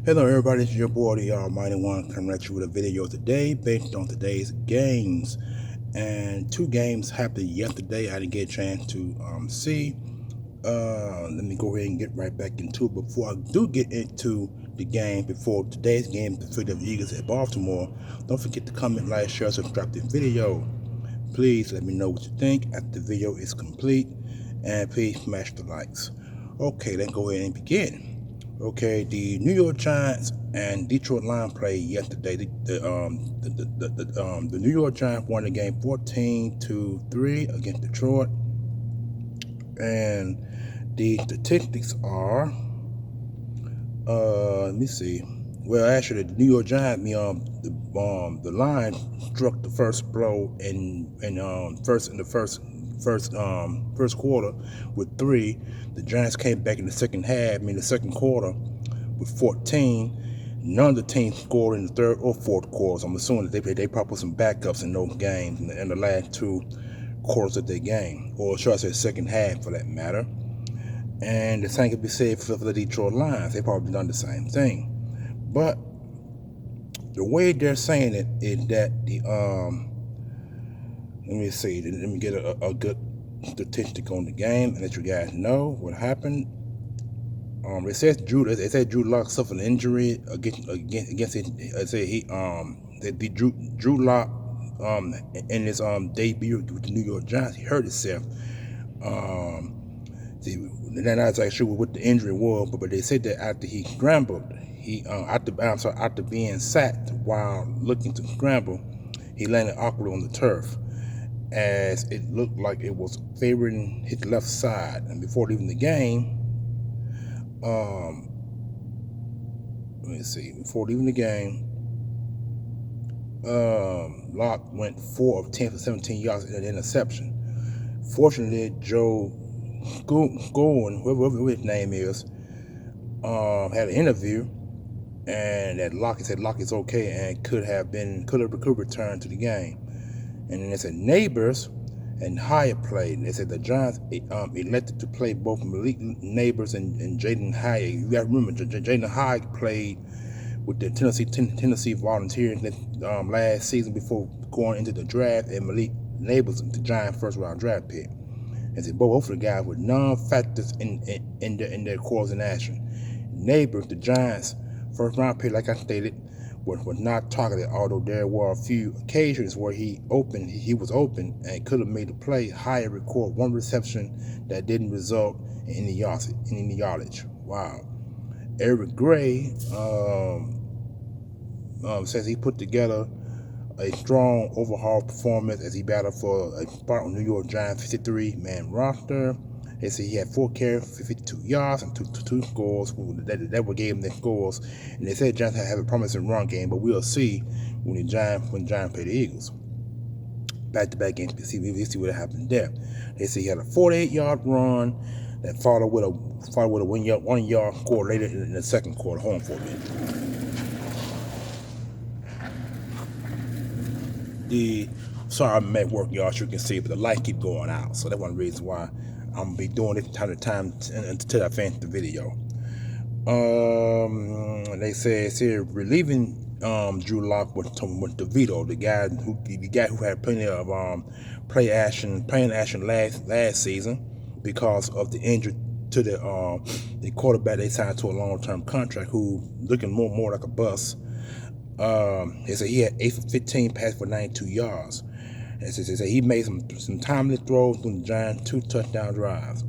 Hello everybody, it's your boy the Almighty One coming at you with a video today based on today's games. And two games happened yesterday I didn't get a chance to see. Let me go ahead and get right back into it. Before I do get into the game, before today's game, the Philadelphia Eagles at Baltimore, don't forget to comment, like, share, subscribe to the video. Please let me know what you think after the video is complete, and please smash the likes. Okay, let's go ahead and begin. Okay, the New York Giants and Detroit Lions played yesterday. The New York Giants won the game 14-3 against Detroit, and the statistics are, let me see. Well, actually, the New York Giants, the Lions struck the first blow in the first quarter with 3. The Giants came back in the second half, the second quarter, with 14. None of the teams scored in the third or fourth quarters. I'm assuming that they probably put some backups in those games in the last 2 quarters of their game, or should I say second half for that matter. And the same could be said for the Detroit Lions. They probably done the same thing. But the way they're saying it is that let me see. Let me get a good statistic on the game and let you guys know what happened. It says Drew Lock suffered an injury against it. It said Drew Lock in his debut with the New York Giants, he hurt himself. They're not exactly sure what the injury was, but they said that after he scrambled, after being sacked while looking to scramble, he landed awkwardly on the turf, as it looked like it was favoring his left side. And before leaving the game, before leaving the game, Locke went 4 of 10 for 17 yards in an interception. Fortunately, Joe Gowen, whoever his name is, had an interview, and that Locke said Locke is okay and could return to the game. And then they said Neighbors and Hyatt played. They said the Giants elected to play both Malik Neighbors and Jaden Hyatt. You got to remember, Jaden Hyatt played with the Tennessee Volunteers last season before going into the draft, and Malik Neighbors, the Giants' first-round draft pick. And said both of the guys were non-factors in their course in action. Neighbors, the Giants' first-round pick, like I stated, was not targeted, although there were a few occasions where he was open and could have made a play. Hyatt recorded 1 reception that didn't result in any yardage. Wow. Eric Gray says he put together a strong overhaul performance as he battled for a spot on New York Giants 53-man roster. They say he had 4 carries for 52 yards and two scores. That what gave him the scores. And they said Giants have a promising run game, but we'll see when the Giants play the Eagles. Back-to-back games, we'll see what happened there. They say he had a 48-yard run that followed with a 1-yard score later in the second quarter. Hold on for a minute. Sorry, I'm at work, y'all. You can see, but the light keep going out, so that's one reason why I'm gonna be doing this time to time until I finish the video. They say it's here relieving Drew Lock with DeVito, the guy who had plenty of playing action last season because of the injury to the quarterback they signed to a long-term contract, who looking more like a bust. They say he had 8 for 15 passes for 92 yards. They say he made some timely throws from the Giants' 2 touchdown drives.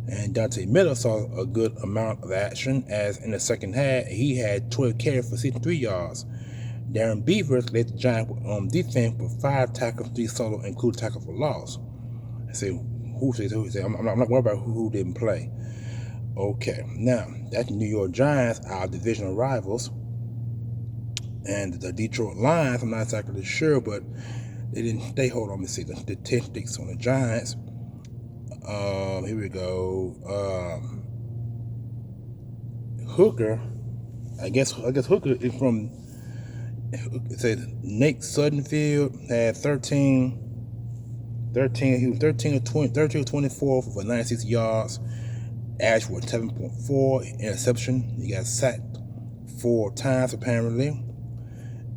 And Dante Miller saw a good amount of action, as in the second half he had 12 carries for 63 yards. Darren Beavers led the Giants defense with 5 tackles, 3 solo, including tackle for loss. I say who says I'm not worried about who didn't play. Okay, now that's the New York Giants, our divisional rivals. And the Detroit Lions, I'm not exactly sure, but they didn't stay. Hold on, let me see the statistics on the Giants. Here we go. Hooker, I guess Hooker is from. It says Nate Suttonfield had 13. He was 13 or 24 for 96 yards. Average was 7.4. Interception. He got sacked 4 times apparently.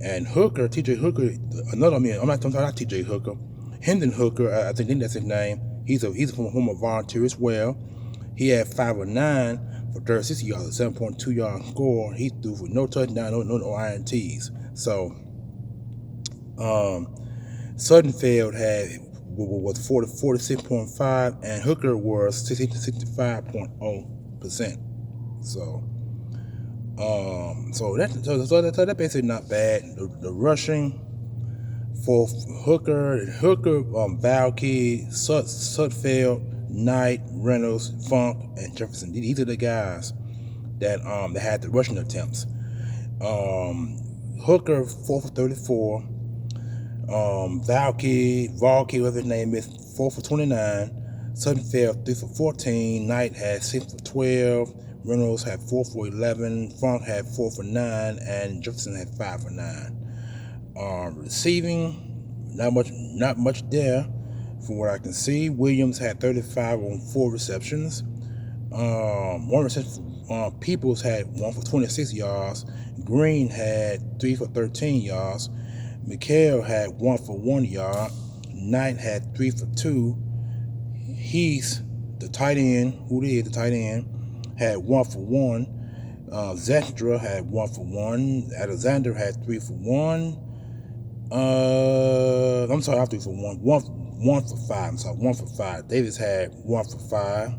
And Hooker, T.J. Hooker, I'm not talking about T.J. Hooker, Hendon Hooker, I think that's his name. He's a former volunteer as well. He had 5 of 9 for 36 yards, a 7.2 yard score. He threw for no touchdown, no INTs. So Suttonfield was 46.5, and Hooker was 65.0%. So that basically not bad. The rushing for Hooker, Valkey, Sutfield, Knight, Reynolds, Funk, and Jefferson. These are the guys that had the rushing attempts. Hooker 4 for 34. Valkey, whatever his name is, 4 for 29. Suttonfield 3 for 14. Knight had 6 for 12. Reynolds had 4 for 11. Funk had 4 for 9, and Jefferson had 5 for 9. Receiving, not much there, from what I can see. Williams had 35 on 4 receptions. One reception. Peoples had 1 for 26 yards. Green had 3 for 13 yards. McHale had 1 for 1 yard. Knight had 3 for 2. Heath, the tight end, had 1 for 1. Zestra had 1 for 1. Alexander had 3 for 1. I'm sorry, I 3 for 1. 1 for 5. I'm sorry, 1 for 5. Davis had 1 for 5.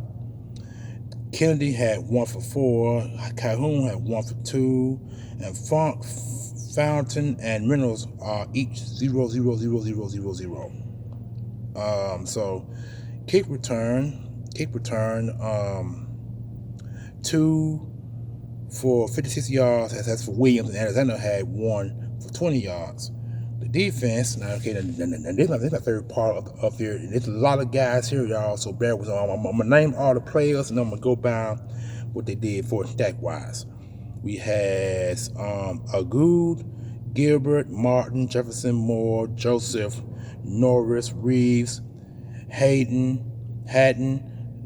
Kennedy had 1 for 4. Calhoun had 1 for 2. And Funk, Fountain, and Reynolds are each 0, 0, 0, 0, 0, 0. So kick return, 2 for 56 yards. That's for Williams, and Alexander had 1 for 20 yards. The defense, now okay, this is my favorite part of here. There's a lot of guys here, y'all, so bear with me. I'm gonna name all the players, and I'm gonna go by what they did for stack wise. We had Agood, Gilbert, Martin, Jefferson, Moore, Joseph, Norris, Reeves, Hatton,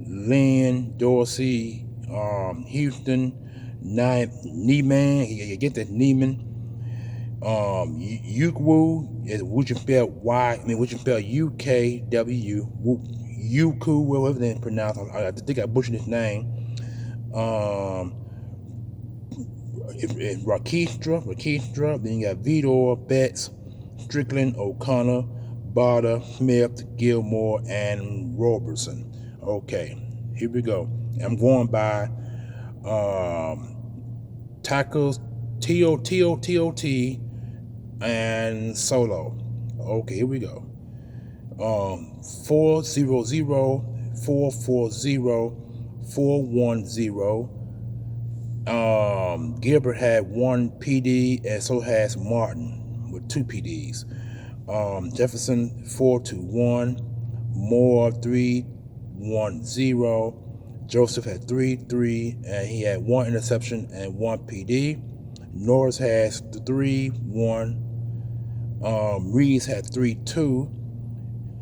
Lynn, Dorsey, Houston, Neiman, you get that Neiman, Ukwu, which you spell UKW, Ukwu, whatever they pronounce. I think I butchered his name. Rakistra, then you got Vidor, Betts, Strickland, O'Connor, Barter, Smith, Gilmore, and Robertson. Okay, here we go. I'm going by tackles, TOT, and solo. Okay, here we go. 400, 440, 410. Gilbert had 1 PD, and so has Martin with 2 PDs. Jefferson 421, Moore 310. Joseph had 3, and he had 1 interception and 1 PD. Norris has 3-1. Reeves had 3-2.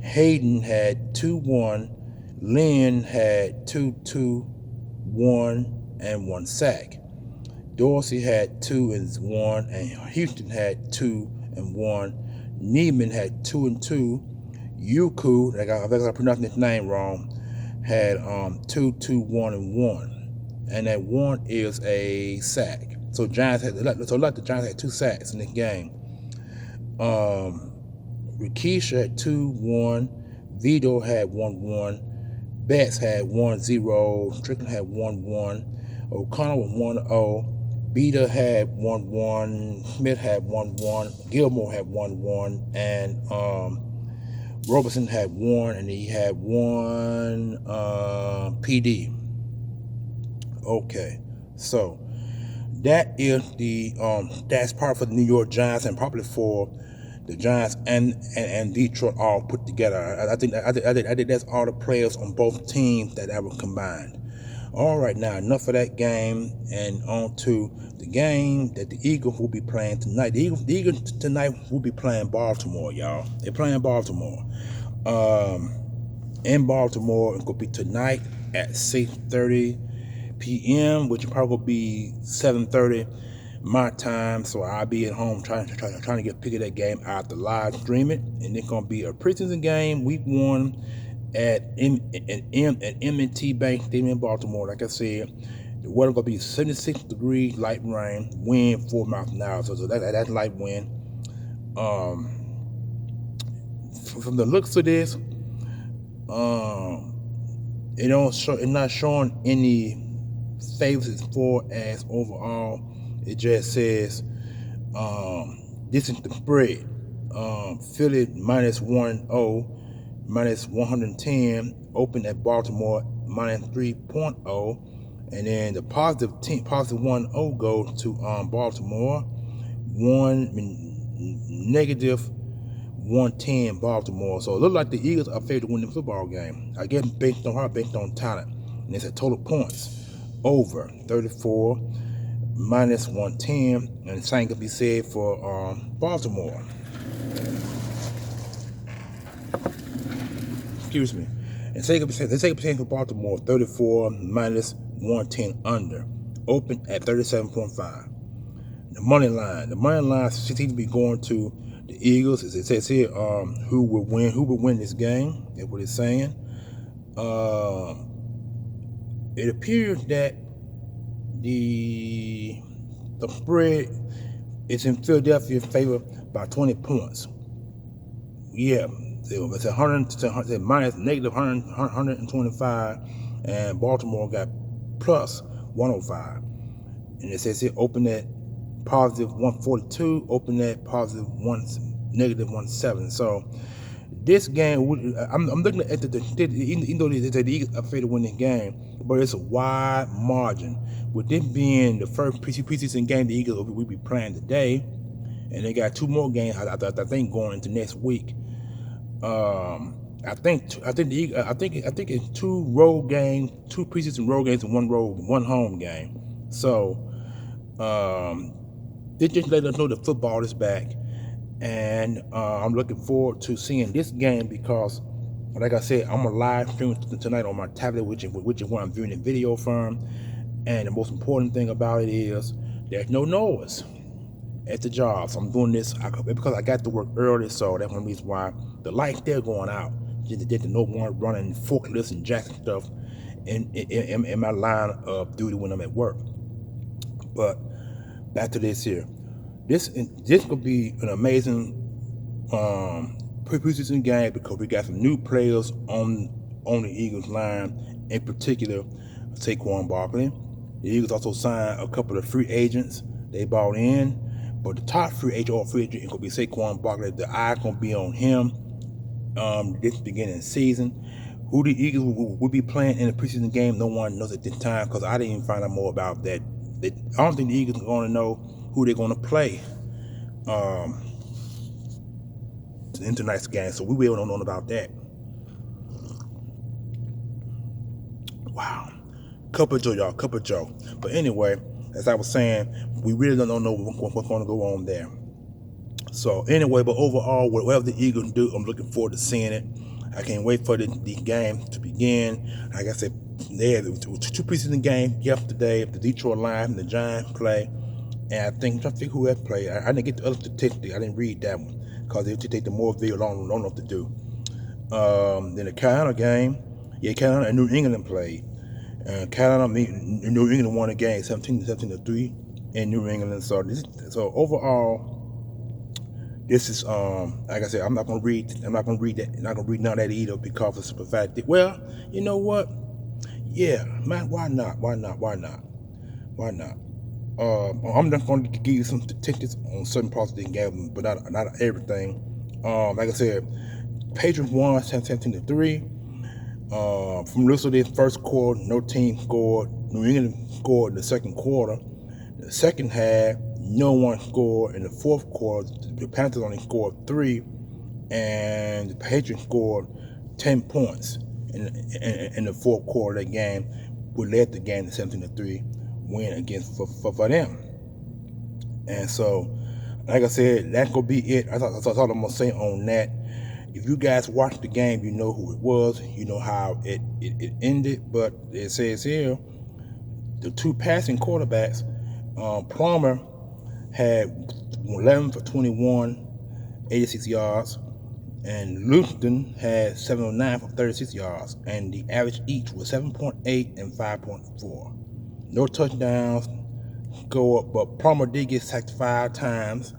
Hayden had 2-1. Lynn had 2-1 and 1 sack. Dorsey had 2 and 1, and Houston had 2 and 1. Neiman had 2 and 2. Yuku, I think I pronounced his name wrong, had 2, 1 and 1, and that 1 is a sack. So the Giants had 2 sacks in this game. Rikisha had 2-1. Vito had 1-1. Betts had 1-0. Strickland had 1-1. O'Connor was 1-0. Beta had 1-1. Smith had 1-1. Gilmore had 1-1. And Robertson had 1, and he had 1 PD. Okay, so that is the that's part for the New York Giants, and probably for the Giants and Detroit all put together. I think that's all the players on both teams that were combined. All right, now enough of that game, and on to the game that the Eagles will be playing tonight. The Eagles tonight will be playing Baltimore, y'all. They're playing Baltimore. In Baltimore, it's going to be tonight at 6:30 p.m., which will probably be 7:30 my time, so I'll be at home trying to get a pick of that game out to live stream it. And it's gonna be a preseason game, week 1 at M&T Bank Stadium in Baltimore. Like I said, the weather gonna be 76 degrees, light rain, wind 4 miles an hour. So that's light wind. From the looks of this, it's not showing any favors as far as overall. It just says this is the spread. Philly -1-0, -110, open at Baltimore -3.0, and then the positive 1-0 goes to Baltimore, -110 Baltimore. So it looks like the Eagles are favored to win the football game. I guess based on talent. And it's a total points over 34 -110, and the same could be said for Baltimore. Excuse me. And same could be said for Baltimore, 34 -110 under, open at 37.5. The money line seems to be going to the Eagles. As it says here, who will win this game? That's what it's saying. It appears that the spread is in Philadelphia's favor by 20 points. Yeah, it's -125, and Baltimore got plus 105. And it says here, open at positive 142, open at positive -117. So this game, I'm looking at even though the Eagles are favored to win this game, but it's a wide margin. With this being the first preseason game the Eagles will be playing today, and they got 2 more games I think going into next week. I think it's 2 road games, 2 preseason road games, and 1 home game. So they just let us know the football is back, and I'm looking forward to seeing this game because, like I said, I'm a live stream tonight on my tablet, which is where I'm viewing the video from. And the most important thing about it is there's no noise at the job. So I'm doing this because I got to work early, so that's one reason why the lights they're going out. Just no one running forklifts and jacks and stuff in my line of duty when I'm at work. But back to this here. This could be an amazing preseason game because we got some new players on the Eagles line, in particular Saquon Barkley. The Eagles also signed a couple of free agents they brought in, but the top free agent is going to be Saquon Barkley. The eye going to be on him this beginning of the season. Who the Eagles will be playing in the preseason game, no one knows at this time because I didn't even find out more about that. I don't think the Eagles are going to know who they're going to play in tonight's game, so we will don't know about that. Wow. Cup of joe, y'all. Cup of joe. But anyway, as I was saying, we really don't know what's going to go on there. So anyway, but overall, whatever the Eagles do, I'm looking forward to seeing it. I can't wait for the game to begin. Like I said, they had 2 preseason games yesterday. The Detroit Lions and the Giants play. And I think, I'm trying to figure who that played. I didn't get the other statistic. I didn't read that one because they take the more video long enough to do. Then the Carolina game, Carolina and New England played. Carolina, New England won the game 17-3 in New England. So overall, this is like I said, I'm not gonna read none of that either because it's the fact that, well, you know what? Yeah, man, why not? I'm not going to give you some statistics on certain parts of the game, but not everything. Like I said, Patriots won 17-3. From the rest of this first quarter, no team scored. New England scored in the second quarter. The second half, no one scored. In the fourth quarter, the Panthers only scored 3, and the Patriots scored 10 points in the fourth quarter of that game, which led the game to 17-3 win against for them. And so, like I said, that's gonna be it. That's all I'm gonna say on that. If you guys watched the game, you know who it was. You know how it ended. But it says here, the 2 passing quarterbacks, Palmer had 11 for 21, 86 yards, and Luton had 709 for 36 yards, and the average each was 7.8 and 5.4. No touchdowns go up, but Palmer did get sacked 5 times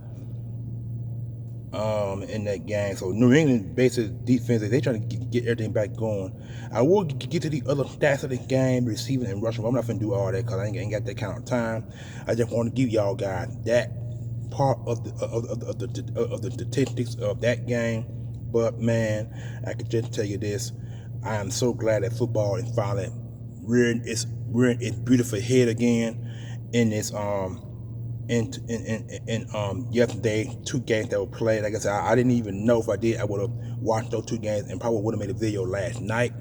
in that game. So New England basically defense, they trying to get everything back going. I will get to the other stats of the game, receiving and rushing, but I'm not gonna do all that because I ain't got that kind of time. I just want to give y'all guys that part of the statistics of that game. But man, I can just tell you this: I am so glad that football is finally rearing its beautiful head again in this yesterday 2 games that were played. Like I said, I didn't even know. If I did, I would have watched those 2 games and probably would have made a video last night,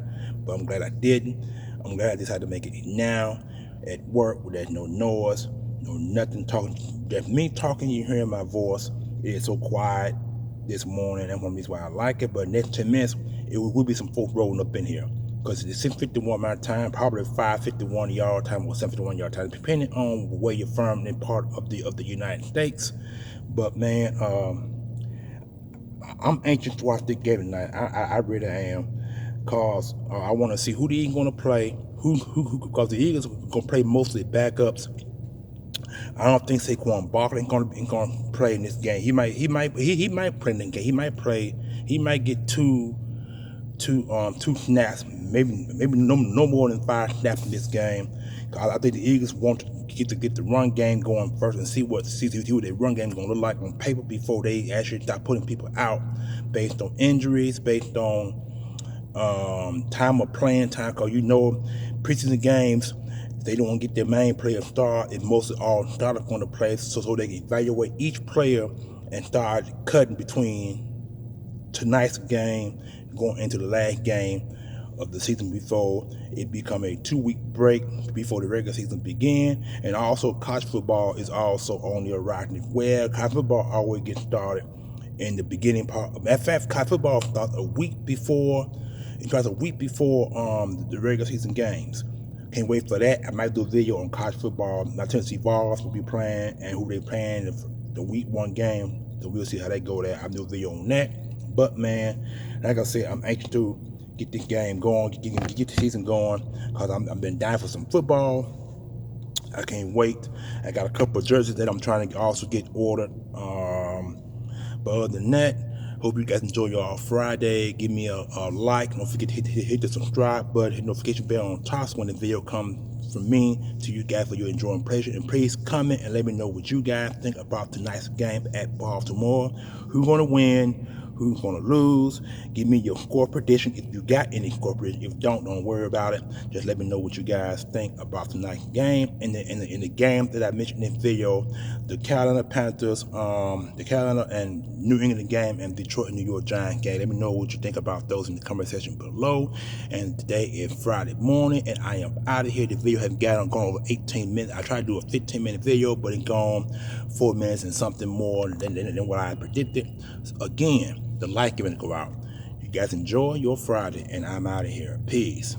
but I'm glad I didn't. I'm glad I decided to make it now at work where there's no noise, no nothing talking. Just me talking, you hearing my voice. It is so quiet this morning. That's one reason why I like it. But next 10 minutes, it will be some folks rolling up in here. Because it's 6:51 my time, probably 5:51 y'all time or 7:51 y'all time, depending on where you're from in part of the United States. But man, I'm anxious to watch this game tonight. I really am, cause I want to see who the Eagles going to play. Because the Eagles are going to play mostly backups. I don't think Saquon Barkley ain't going to play in this game. He might play in the game. He might get two snaps, maybe no more than 5 snaps in this game. I think the Eagles want to get the run game going first and see what their run game is going to look like on paper before they actually start putting people out based on injuries, based on time of playing time. Because preseason games, they don't want to get their main player start. It's mostly all starters going to play, so they can evaluate each player and start cutting between tonight's game going into the last game of the season before it become a 2-week break before the regular season begin. And also college football is also on the horizon, where college football always gets started in the beginning part. Matter of fact, college football starts a week before. It starts a week before the regular season games. Can't wait for that. I might do a video on college football. My Tennessee Vols will be playing and who they playing the week 1 game. So we'll see how they go there. I'll do a video on that. But man, like I said, I'm anxious to get this game going, get the season going, because I've been dying for some football. I can't wait. I got a couple of jerseys that I'm trying to also get ordered. But other than that, hope you guys enjoy your Friday. Give me a like. Don't forget to hit the subscribe button, hit the notification bell on top when the video comes from me to you guys for your enjoying pleasure. And please comment and let me know what you guys think about tonight's game at Baltimore. Who's going to win? Who's going to lose? Give me your score prediction if you got any score prediction. If you don't worry about it. Just let me know what you guys think about tonight's game. In the game that I mentioned in the video, the Carolina Panthers, the Carolina and New England game, and Detroit and New York Giants game. Let me know what you think about those in the comment section below. And today is Friday morning, and I am out of here. The video has gone over 18 minutes. I tried to do a 15-minute video, but it's gone 4 minutes and something more than what I predicted. So again, the like giving to go out. You guys enjoy your Friday, and I'm out of here. Peace.